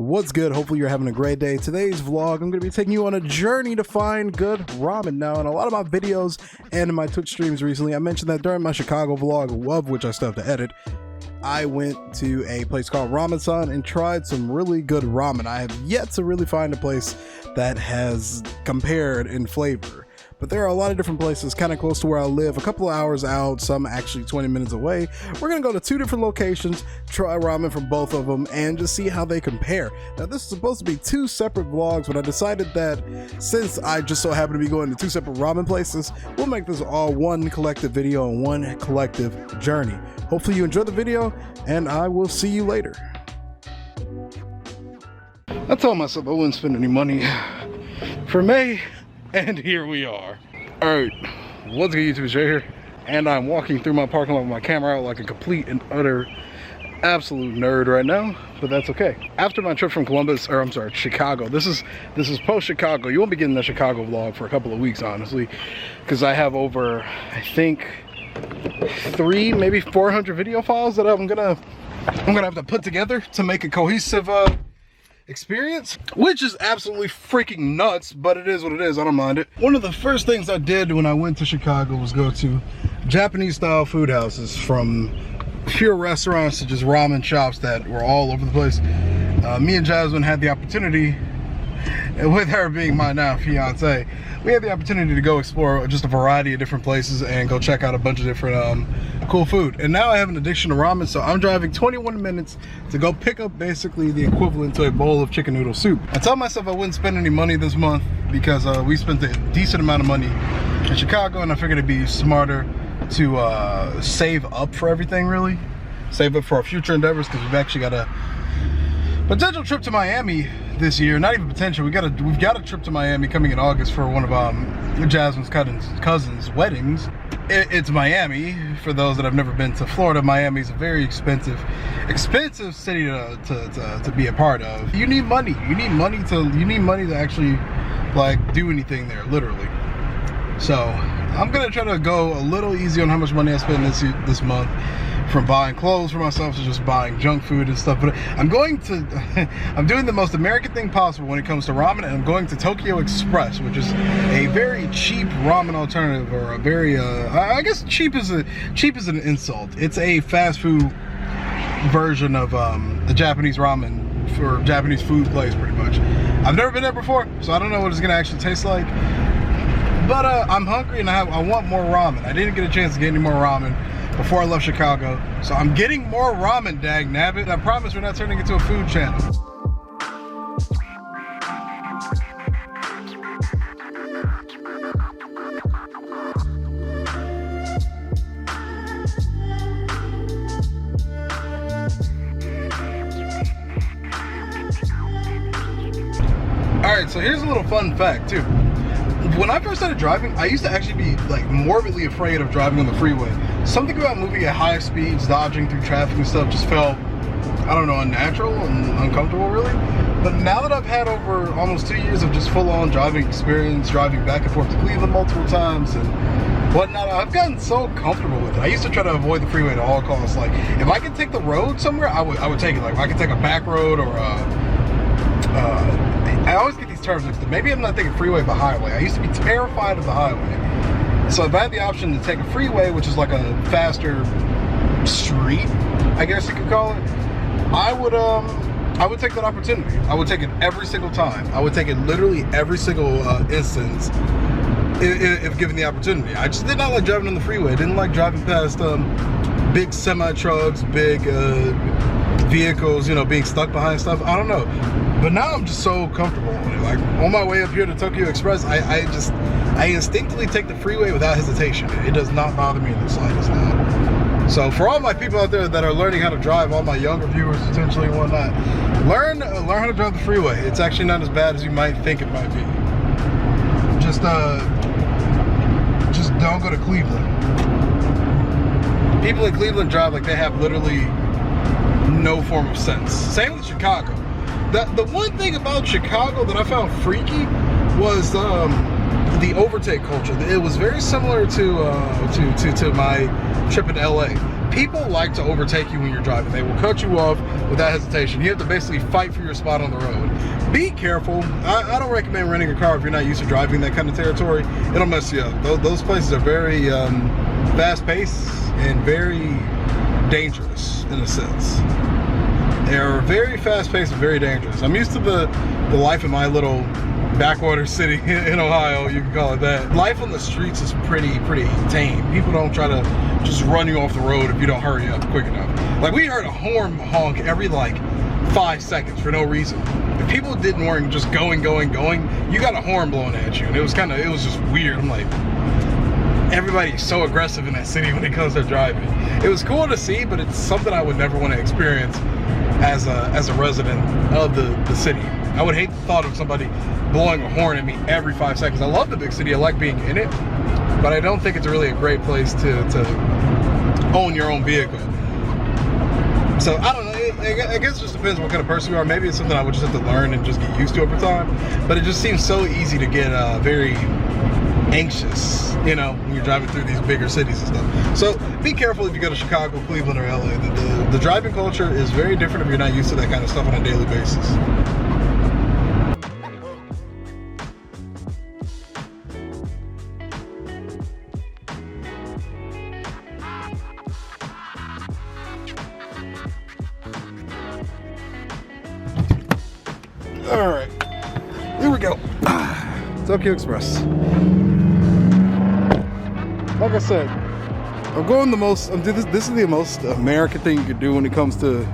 What's good? Hopefully you're having a great day. Today's vlog, I'm going to be taking you on a journey to find good ramen. Now, in a lot of my videos and in my Twitch streams recently, I mentioned that during my Chicago vlog, of which I still have to edit, I went to a place called Ramen and tried some really good ramen. I have yet to really find a place that has compared in flavor. But there are a lot of different places kind of close to where I live, a couple of hours out, some actually 20 minutes away. We're gonna go to two different locations, try ramen from both of them, and just see how they compare. Now, this is supposed to be two separate vlogs, but I decided that since I just so happen to be going to two separate ramen places, we'll make this all one collective video and one collective journey. Hopefully you enjoy the video, and I will see you later. I told myself I wouldn't spend any money for May, and here we are. All right, what's good, YouTube? It's Jay here, and I'm walking through my parking lot with my camera out like a complete and utter absolute nerd right now, but that's okay. After my trip from Chicago, this is post Chicago. You won't be getting the Chicago vlog for a couple of weeks, honestly, because I have over, I think, 300, maybe 400 video files that I'm gonna have to put together to make a cohesive experience, which is absolutely freaking nuts, but it is what it is. I don't mind it. One of the first things I did when I went to Chicago was go to Japanese style food houses, from pure restaurants to just ramen shops that were all over the place. Me and Jasmine had the opportunity, and with her being my now fiance, we had the opportunity to go explore just a variety of different places and go check out a bunch of different cool food. And now I have an addiction to ramen, so I'm driving 21 minutes to go pick up basically the equivalent to a bowl of chicken noodle soup. I told myself I wouldn't spend any money this month because we spent a decent amount of money in Chicago, and I figured it'd be smarter to save up for everything, really. Save up for our future endeavors, because we've actually got a potential trip to Miami this year. Not even potential, we've got a trip to Miami coming in August for one of Jasmine's cousins' weddings. It's Miami. For those that have never been to Florida, Miami is a very expensive city to be a part of. You need money. You need money to actually like do anything there, literally. So I'm gonna try to go a little easy on how much money I spend this month, from buying clothes for myself to just buying junk food and stuff. But I'm doing the most American thing possible when it comes to ramen, and I'm going to Tokyo Express, which is a very cheap ramen alternative, or a very I guess cheap is an insult. It's a fast food version of the Japanese ramen for Japanese food place, pretty much. I've never been there before, so I don't know what it's gonna actually taste like. But I'm hungry and I want more ramen. I didn't get a chance to get any more ramen before I left Chicago, so I'm getting more ramen, dag nabbit. I promise we're not turning it into a food channel. Alright, so here's a little fun fact too. When I first started driving, I used to actually be like morbidly afraid of driving on the freeway. Something about moving at high speeds, dodging through traffic and stuff just felt, I don't know, unnatural and uncomfortable, really. But now that I've had over almost 2 years of just full-on driving experience, driving back and forth to Cleveland multiple times and whatnot, I've gotten so comfortable with it. I used to try to avoid the freeway at all costs. Like, if I could take the road somewhere, I would take it. Like, if I could take a back road, or I always get these terms mixed up. Maybe I'm not thinking freeway but highway. I used to be terrified of the highway. So if I had the option to take a freeway, which is like a faster street, I guess you could call it, I would take that opportunity. I would take it every single time. I would take it literally every single instance if given the opportunity. I just did not like driving on the freeway. I didn't like driving past big semi-trucks, big vehicles, you know, being stuck behind stuff. I don't know. But now I'm just so comfortable with it. Like, on my way up here to Tokyo Express, I instinctively take the freeway without hesitation. It does not bother me in the slightest now. So for all my people out there that are learning how to drive, all my younger viewers potentially and whatnot, learn how to drive the freeway. It's actually not as bad as you might think it might be. Just don't go to Cleveland. People in Cleveland drive like they have literally no form of sense. Same with Chicago. The one thing about Chicago that I found freaky was the overtake culture. It was very similar to my trip in LA. people like to overtake you when you're driving. They will cut you off without hesitation. You have to basically fight for your spot on the road. Be careful. I don't recommend renting a car if you're not used to driving that kind of territory. It'll mess you up. Those places are very fast-paced and very dangerous in a sense. They're very fast-paced and very dangerous. I'm used to the life in my little backwater city in Ohio, you can call it that. Life on the streets is pretty tame. People don't try to just run you off the road if you don't hurry up quick enough. Like, we heard a horn honk every like 5 seconds for no reason. If people weren't just going, you got a horn blowing at you, and it was just weird. I'm like, everybody's so aggressive in that city when it comes to driving. It was cool to see, but it's something I would never want to experience as a resident of the city. I would hate the thought of somebody blowing a horn at me every 5 seconds. I love the big city, I like being in it, but I don't think it's really a great place to own your own vehicle. So I don't know, I guess it just depends what kind of person you are. Maybe it's something I would just have to learn and just get used to over time, but it just seems so easy to get very anxious, you know, when you're driving through these bigger cities and stuff. So be careful if you go to Chicago, Cleveland, or LA. The driving culture is very different if you're not used to that kind of stuff on a daily basis. All right, here we go. Tokyo Express. Like I said, I'm going this is the most American thing you could do when it comes to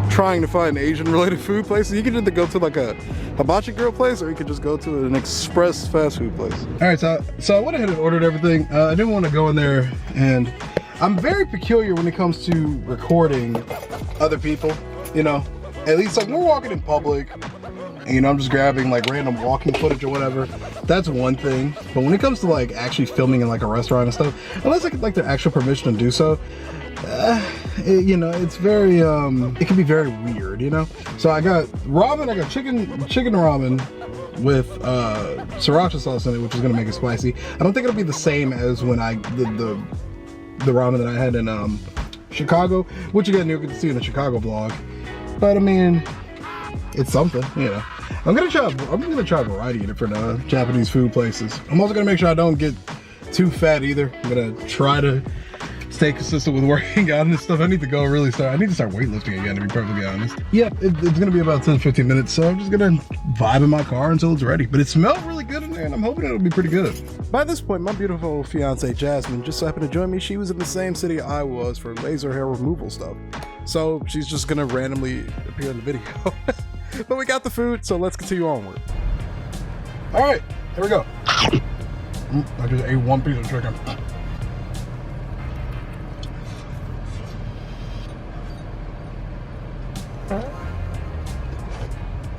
trying to find Asian related food places. You could either go to like a hibachi grill place, or you could just go to an express fast food place. All right, so I went ahead and ordered everything. I didn't want to go in there, and I'm very peculiar when it comes to recording other people, you know. At least like we're walking in public, and, you know, I'm just grabbing like random walking footage or whatever. That's one thing. But when it comes to like actually filming in like a restaurant and stuff, unless I get like their actual permission to do so, you know, it's very it can be very weird, you know. So I got ramen. I got chicken ramen with sriracha sauce in it, which is gonna make it spicy. I don't think it'll be the same as when I did the ramen that I had in Chicago, which again you'll get to see in the Chicago vlog. But I mean, it's something, you know. I'm gonna try a variety of different Japanese food places. I'm also gonna make sure I don't get too fat either. I'm gonna try to stay consistent with working out and stuff. I need to start weightlifting again, to be perfectly honest. Yep, it's gonna be about 10-15 minutes, so I'm just gonna vibe in my car until it's ready. But it smelled really good in there, and I'm hoping it'll be pretty good. By this point, my beautiful fiance Jasmine just so happened to join me. She was in the same city I was for laser hair removal stuff, so she's just gonna randomly appear in the video. But we got the food, so let's continue onward. All right, here we go. I just ate one piece of chicken.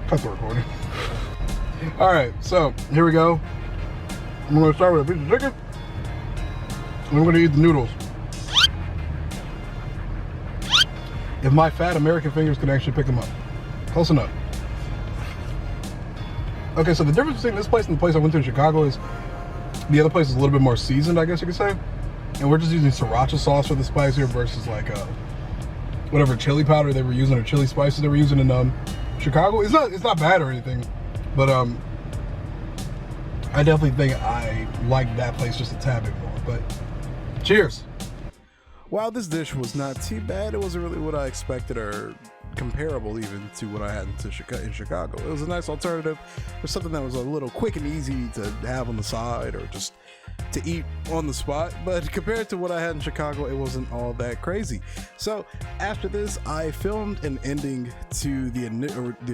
Cut the recording. All right, so here we go. I'm gonna start with a piece of chicken, and we're gonna eat the noodles. If my fat American fingers can actually pick them up. Close enough. Okay, so the difference between this place and the place I went to in Chicago is the other place is a little bit more seasoned, I guess you could say. And we're just using sriracha sauce for the spice here versus like whatever chili powder they were using or chili spices they were using in Chicago. It's not bad or anything, but I definitely think I like that place just a tad bit more. But cheers. While this dish was not too bad, it wasn't really what I expected or comparable even to what I had in Chicago. It was a nice alternative for something that was a little quick and easy to have on the side or just to eat on the spot, but compared to what I had in Chicago, it wasn't all that crazy. So after this, I filmed an ending to the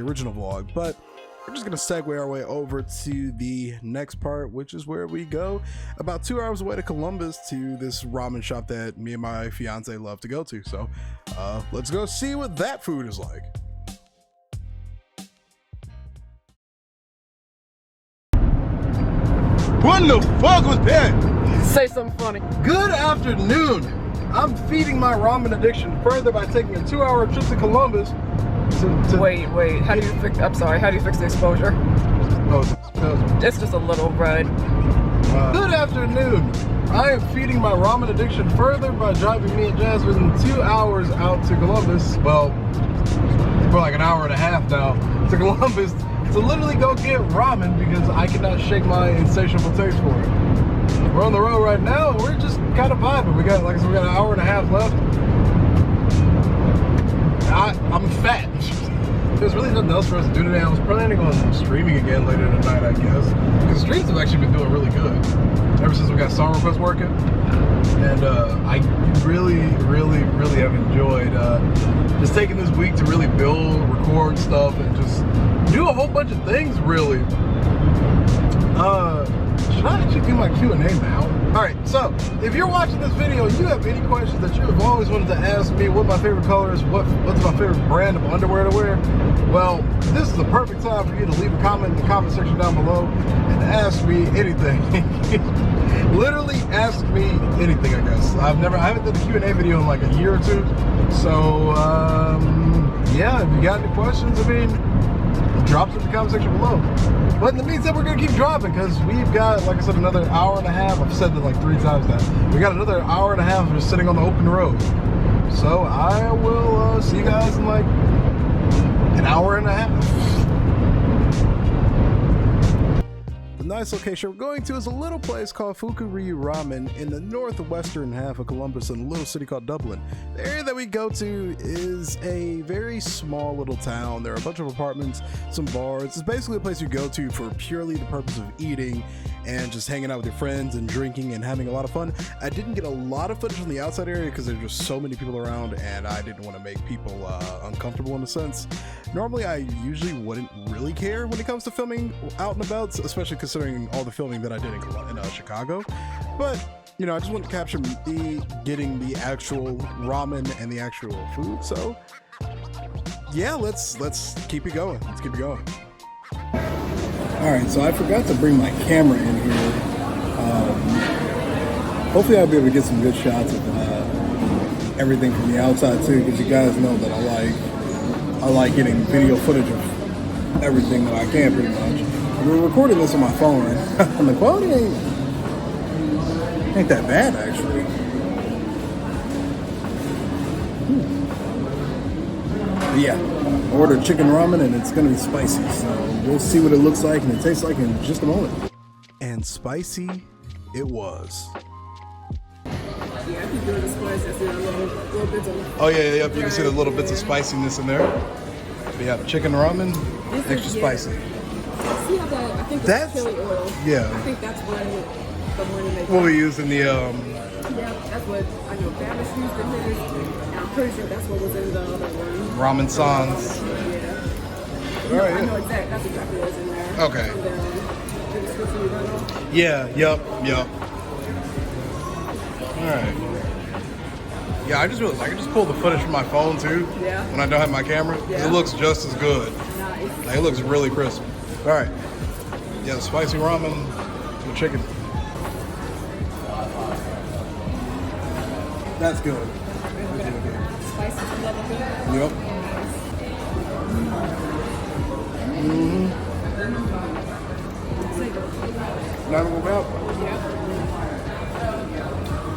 original vlog, but we're just gonna segue our way over to the next part, which is where we go about 2 hours away to Columbus to this ramen shop that me and my fiance love to go to. So let's go see what that food is like. What the fuck was that? Say something funny. Good afternoon. I'm feeding my ramen addiction further by taking a 2-hour trip to Columbus. Wait. How do you fix? I'm sorry. How do you fix the exposure? Oh, it's just a little red. Good afternoon. I am feeding my ramen addiction further by driving me and Jasmine 2 hours out to Columbus. Well, for like an hour and a half now to Columbus to literally go get ramen because I cannot shake my insatiable taste for it. We're on the road right now and we're just kind of vibing. We got, like I said, we got an hour and a half left. I'm fat. There's really nothing else for us to do today. I was planning on streaming again later tonight, I guess. Because streams have actually been doing really good ever since we got song requests working. And I really have enjoyed just taking this week to really build, record stuff, and just do a whole bunch of things, really. Should I actually do my Q&A now? Alright, so if you're watching this video and you have any questions that you have always wanted to ask me, what my favorite color is, what's my favorite brand of underwear to wear, well, this is the perfect time for you to leave a comment in the comment section down below and ask me anything. Literally ask me anything, I guess. I haven't done a Q&A video in like a year or two. So, yeah, if you got any questions, I mean, drop them in the comment section below. But in the meantime, we're gonna keep dropping because we've got, like I said, another hour and a half. I've said that like 3 times now. We got another hour and a half just sitting on the open road. So I will see you guys in like an hour and a half. The nice location we're going to is a little place called Fukuryu Ramen in the northwestern half of Columbus in a little city called Dublin. The area that we go to is a very small little town. There are a bunch of apartments, some bars. It's basically a place you go to for purely the purpose of eating and just hanging out with your friends and drinking and having a lot of fun. I didn't get a lot of footage from the outside area because there's just so many people around and I didn't want to make people uncomfortable in a sense. Normally I usually wouldn't really care when it comes to filming out and about, especially considering all the filming that I did in Chicago. But you know, I just want to capture me getting the actual ramen and the actual food. So yeah, let's keep it going. Let's keep it going. All right, so I forgot to bring my camera in here. Hopefully I'll be able to get some good shots of everything from the outside too, because you guys know that I like getting video footage of everything that I can pretty much. We're recording this on my phone, and the quality ain't that bad actually. But yeah, I ordered chicken ramen and it's gonna be spicy, so we'll see what it looks like and it tastes like in just a moment. And spicy it was. Yeah, I keep doing the spice. I see a little bits of. Oh yeah, you can see the little bits of spiciness in there. We have chicken ramen, extra spicy. See how that? I think that's chili oil. Yeah. I think that's the one that what we use in the Yeah, that's what I know. Babish used in his, and I'm pretty sure that's what was in the other one. ramen sans. Yeah. All right. I know exactly. That's exactly what's in there. Okay. And description you run off. Yeah. Yep. All right. Yeah, I just realized I can just pull the footage from my phone too. Yeah. When I don't have my camera, yeah. It looks just as good. Nice. Like, it looks really crisp. All right. Yeah, the spicy ramen, the chicken. That's good. Spicy level good. Yep. Never go out. Yeah.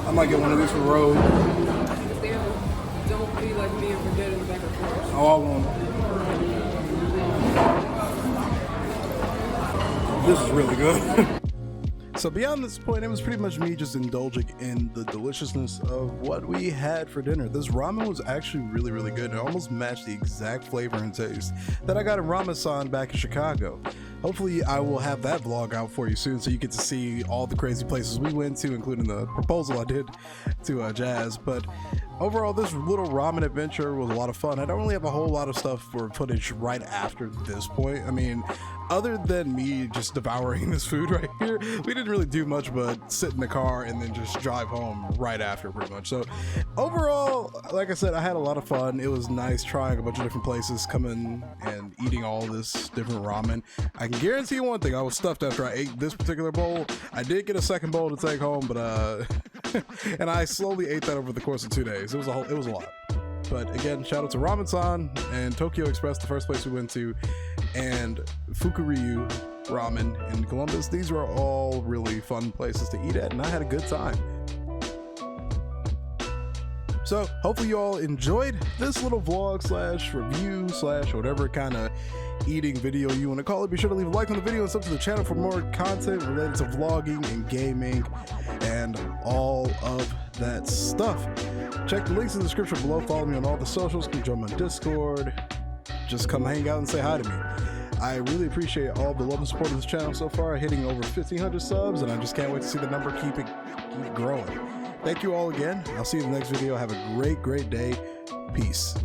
I might get one of these for the road. Don't be like me and forget in the back of the car. Oh, I won't. This is really good. So beyond this point, it was pretty much me just indulging in the deliciousness of what we had for dinner. This ramen was actually really good. It almost matched the exact flavor and taste that I got in Ramen-san back in Chicago. Hopefully I will have that vlog out for you soon so you get to see all the crazy places we went to, including the proposal I did to Jazz. But overall, this little ramen adventure was a lot of fun. I don't really have a whole lot of stuff for footage right after this point. I mean, other than me just devouring this food right here, we didn't really do much but sit in the car and then just drive home right after pretty much. So overall, like I said, I had a lot of fun. It was nice trying a bunch of different places, coming and eating all this different ramen. I can guarantee you one thing, I was stuffed after I ate this particular bowl. I did get a second bowl to take home, but and I slowly ate that over the course of 2 days. It was a lot. But again, shout out to Ramen-san and Tokyo Express, the first place we went to, and Fukuryu ramen in Columbus. These were all really fun places to eat at, and I had a good time. So hopefully you all enjoyed this little vlog slash review slash whatever kind of eating video you want to call it. Be sure to leave a like on the video and sub to the channel for more content related to vlogging and gaming and all of that stuff. Check the links in the description below. Follow me on all the socials. Come join my Discord. Just come hang out and say hi to me. I really appreciate all the love and support of this channel so far, hitting over 1,500 subs, and I just can't wait to see the number keep growing. Thank you all again. I'll see you in the next video. Have a great day. Peace.